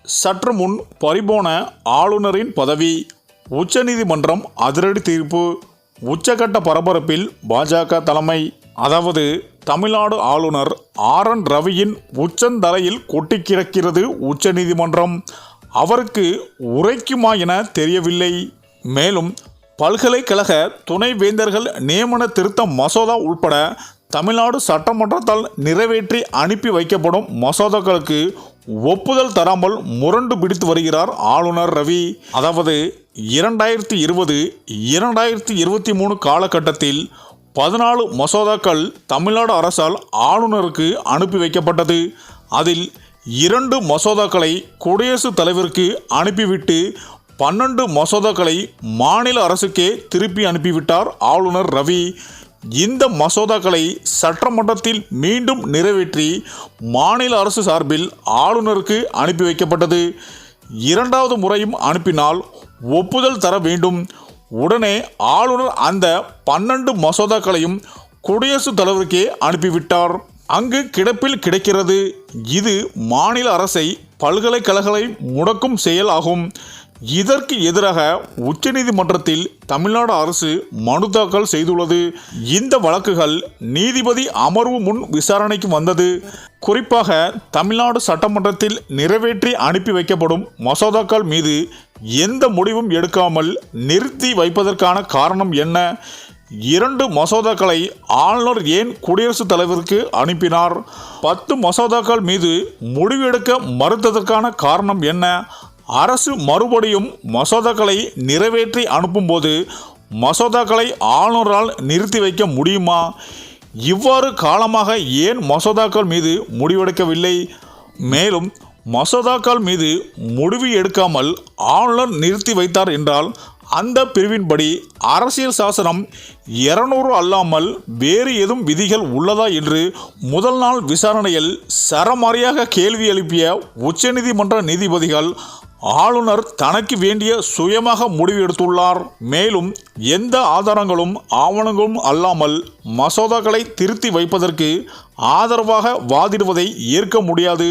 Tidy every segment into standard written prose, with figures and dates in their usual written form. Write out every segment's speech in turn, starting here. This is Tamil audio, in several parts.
சற்று முன் பறிபோன ஆளுநரின் பதவி. உச்சநீதிமன்றம் அதிரடி தீர்ப்பு. உச்சகட்ட பரபரப்பில் பாஜக தலைமை. அதாவது தமிழ்நாடு ஆளுநர் ஆர்.என். ரவியின் உச்சந்தலையில் கொட்டி கிடக்கிறது உச்சநீதிமன்றம். அவருக்கு உரைக்குமா என தெரியவில்லை. மேலும் பல்கலைக்கழக துணைவேந்தர்கள் நியமன திருத்த மசோதா உட்பட தமிழ்நாடு சட்டமன்றத்தால் நிறைவேற்றி அனுப்பி வைக்கப்படும் மசோதாக்களுக்கு ஒப்புதல் தராமல் முரண்டு பிடித்து வருகிறார் ஆளுநர் ரவி. அதாவது 2020-2023 காலகட்டத்தில் 14 மசோதாக்கள் தமிழ்நாடு அரசால் ஆளுநருக்கு அனுப்பி வைக்கப்பட்டது. அதில் 2 மசோதாக்களை குடியரசுத் தலைவருக்கு அனுப்பிவிட்டு 12 மசோதாக்களை மாநில அரசுக்கே திருப்பி அனுப்பிவிட்டார் ஆளுநர் ரவி. இந்த மசோதாக்களை சட்டமன்றத்தில் மீண்டும் நிறைவேற்றி மாநில அரசு சார்பில் ஆளுநருக்கு அனுப்பி வைக்கப்பட்டது. 2வது முறையும் அனுப்பினால் ஒப்புதல் தர வேண்டும். உடனே ஆளுநர் அந்த 12 மசோதாக்களையும் குடியரசுத் தலைவருக்கே அனுப்பிவிட்டார். அங்கு கிடப்பில் கிடைக்கிறது. இது மாநில அரசை பல்கலைக்கழகங்களை முடக்கும் செயல் ஆகும். இதற்கு எதிராக உச்சநீதிமன்றத்தில் தமிழ்நாடு அரசு மனு தாக்கல் செய்துள்ளது. இந்த வழக்குகள் நீதிபதி அமர்வு முன் விசாரணைக்கு வந்தது. குறிப்பாக தமிழ்நாடு சட்டமன்றத்தில் நிறைவேற்றி அனுப்பி வைக்கப்படும் மசோதாக்கள் மீது எந்த முடிவும் எடுக்காமல் நிறுத்தி வைப்பதற்கான காரணம் என்ன? 2 மசோதாக்களை ஆளுநர் ஏன் குடியரசுத் தலைவருக்கு அனுப்பினார்? 10 மசோதாக்கள் மீது முடிவு எடுக்க மறுத்ததற்கான காரணம் என்ன? அரசு மறுபடியும் மசோதாக்களை நிறைவேற்றி அனுப்பும்போது மசோதாக்களை ஆளுநரால் நிறுத்தி வைக்க முடியுமா? இவ்வாறு காலமாக ஏன் மசோதாக்கள் மீது முடிவெடுக்கவில்லை? மேலும் மசோதாக்கள் மீது முடிவு எடுக்காமல் ஆளுநர் நிறுத்தி வைத்தார் என்றால் அந்த பிரிவின்படி அரசியல் சாசனம் 200 அல்லாமல் வேறு ஏதும் விதிகள் உள்ளதா என்று முதல் நாள் விசாரணையில் சரமாரியாக கேள்வி எழுப்பிய உச்சநீதிமன்ற நீதிபதிகள் ஆளுநர் தனக்கு வேண்டிய சுயமாக முடிவு எடுத்துள்ளார். மேலும் எந்த ஆதாரங்களும் ஆவணங்களும் அல்லாமல் மசோதாக்களை திருத்தி வைப்பதற்கு ஆதரவாக வாதிடுவதை ஏற்க முடியாது.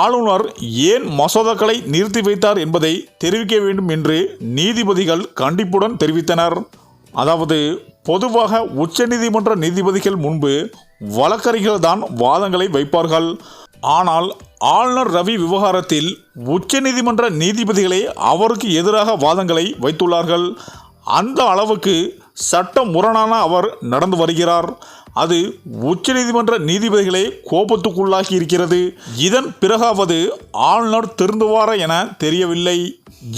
ஆளுநர் ஏன் மசோதாக்களை நிறுத்தி வைத்தார் என்பதை தெரிவிக்க வேண்டும் என்று நீதிபதிகள் கண்டிப்புடன் தெரிவித்தனர். அதாவது பொதுவாக உச்சநீதிமன்ற நீதிபதிகள் முன்பு வழக்கறிஞர்கள் தான் வாதங்களை வைப்பார்கள். ஆனால் ஆளுநர் ரவி விவகாரத்தில் உச்சநீதிமன்ற நீதிபதிகளே அவருக்கு எதிராக வாதங்களை வைத்துள்ளார்கள். அந்த அளவுக்கு சட்ட முரணான அவர் நடந்து வருகிறார். அது உச்சநீதிமன்ற நீதிபதிகளே கோபத்துக்குள்ளாகி இருக்கிறது. இதன் பிறகாவது ஆளுநர் திருந்துவாரா என தெரியவில்லை.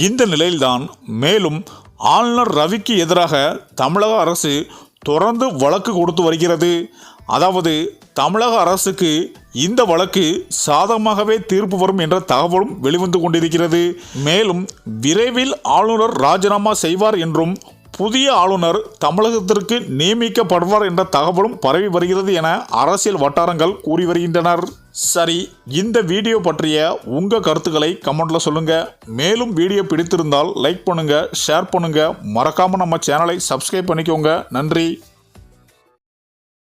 இந்த நிலையில்தான் மேலும் ஆளுநர் ரவிக்கு எதிராக தமிழக அரசு தொடர்ந்து வழக்கு கொடுத்து வருகிறது. அதாவது தமிழக அரசுக்கு இந்த வழக்கு சாதகமாகவே தீர்ப்பு வரும் என்ற தகவலும் வெளிவந்து கொண்டிருக்கிறது. மேலும் விரைவில் ஆளுநர் ராஜினாமா செய்வார் என்றும் புதிய ஆளுநர் தமிழகத்திற்கு நியமிக்கப்படுவார் என்ற தகவலும் பரவி வருகிறது என அரசியல் வட்டாரங்கள் கூறி வருகின்றனர். சரி, இந்த வீடியோ பற்றிய உங்கள் கருத்துக்களை கமெண்ட்ல சொல்லுங்க. மேலும் வீடியோ பிடித்திருந்தால் லைக் பண்ணுங்க, ஷேர் பண்ணுங்க, மறக்காம நம்ம சேனலை சப்ஸ்கிரைப் பண்ணிக்கோங்க. நன்றி.